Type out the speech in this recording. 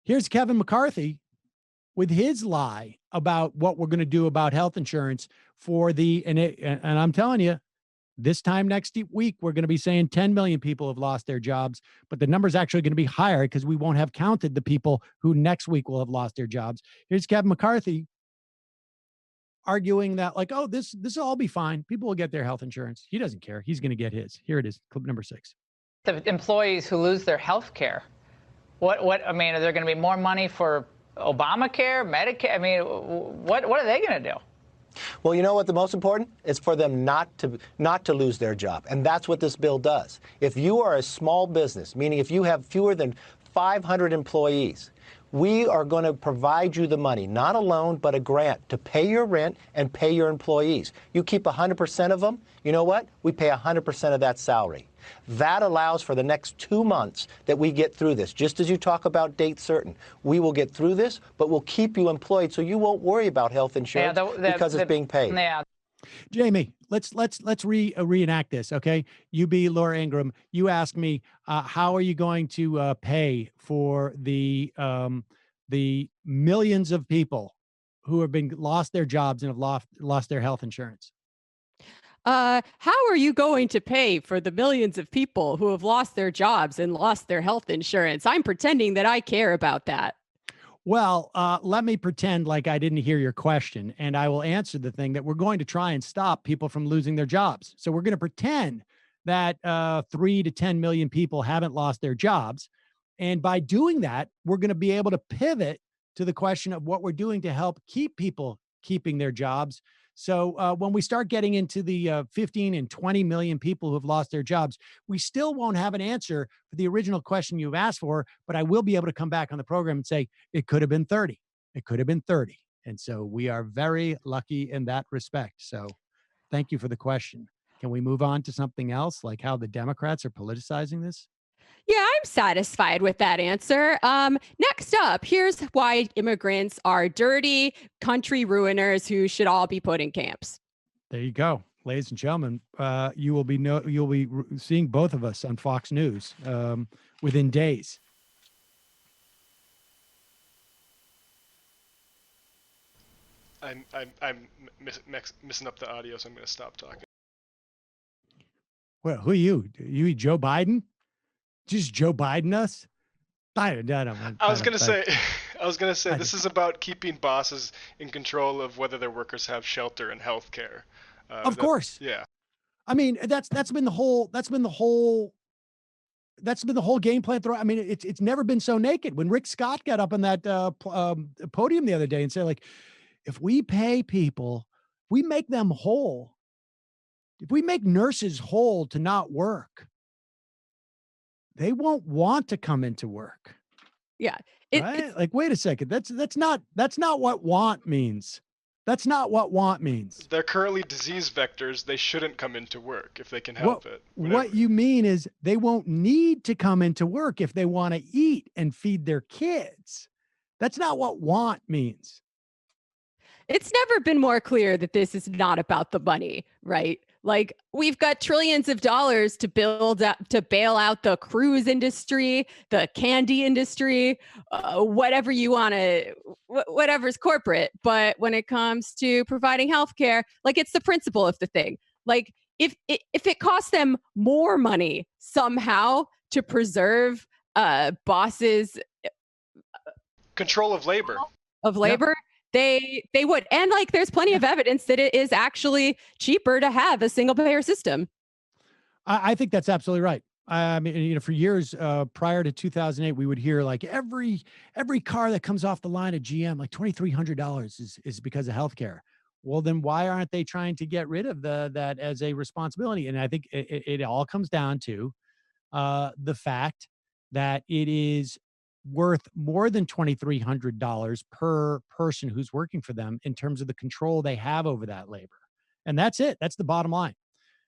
Here's Kevin McCarthy with his lie about what we're going to do about health insurance for and I'm telling you, this time next week, we're going to be saying 10 million people have lost their jobs, but the number's actually going to be higher because we won't have counted the people who next week will have lost their jobs. Here's Kevin McCarthy arguing that like, oh, this will all be fine. People will get their health insurance. He doesn't care. He's going to get his. Here it is, clip number 6. The employees who lose their health care. I mean, are there going to be more money for Obamacare, Medicare? I mean, what are they going to do? Well, you know what the most important is for them not to lose their job. And that's what this bill does. If you are a small business, meaning if you have fewer than 500 employees, we are going to provide you the money, not a loan, but a grant to pay your rent and pay your employees. You keep 100% of them. You know what? We pay 100% of that salary. That allows for the next 2 months that we get through this. Just as you talk about date certain, we will get through this, but we'll keep you employed so you won't worry about health insurance because it's being paid. Yeah. Jamie, let's reenact this, okay? You be Laura Ingraham. You ask me, how are you going to pay for the millions of people who have lost their jobs and have lost their health insurance? How are you going to pay for the millions of people who have lost their jobs and lost their health insurance? I'm pretending that I care about that. Well, let me pretend like I didn't hear your question, and I will answer the thing that we're going to try and stop people from losing their jobs. So we're going to pretend that 3 to 10 million people haven't lost their jobs. And by doing that, we're going to be able to pivot to the question of what we're doing to help keep people keeping their jobs. So when we start getting into the 15 and 20 million people who have lost their jobs, we still won't have an answer for the original question you've asked for, but I will be able to come back on the program and say, it could have been 30. It could have been 30. And so we are very lucky in that respect. So thank you for the question. Can we move on to something else, like how the Democrats are politicizing this? Yeah, I'm satisfied with that answer. Next up, here's why immigrants are dirty country ruiners who should all be put in camps. There you go, ladies and gentlemen. You'll be seeing both of us on Fox News within days. I'm messing up the audio, so I'm going to stop talking. Well, who are you? You Joe Biden? Just Joe Biden us? I was going to say this is about keeping bosses in control of whether their workers have shelter and health care. Of course. Yeah. I mean, that's been the whole game plan. I mean, it's never been so naked. When Rick Scott got up on that podium the other day and said, like, if we pay people, we make them whole. If we make nurses whole to not work, they won't want to come into work. Yeah. Right? Like, wait a second. That's not what want means. That's not what want means. They're currently disease vectors. They shouldn't come into work if they can help it. What you mean is they won't need to come into work if they want to eat and feed their kids. That's not what want means. It's never been more clear that this is not about the money, right? Like, we've got trillions of dollars to bail out the cruise industry, the candy industry, whatever you want to, whatever's corporate. But when it comes to providing healthcare, like, it's the principle of the thing. Like, if it costs them more money somehow to preserve bosses' control of labor. Yep. They would. And like, there's plenty of evidence that it is actually cheaper to have a single payer system. I think that's absolutely right. I mean, for years prior to 2008, we would hear like every car that comes off the line at GM, like $2,300 is because of healthcare. Well, then why aren't they trying to get rid of that as a responsibility? And I think it all comes down to the fact that it is worth more than $2,300 per person who's working for them in terms of the control they have over that labor. And that's it. That's the bottom line.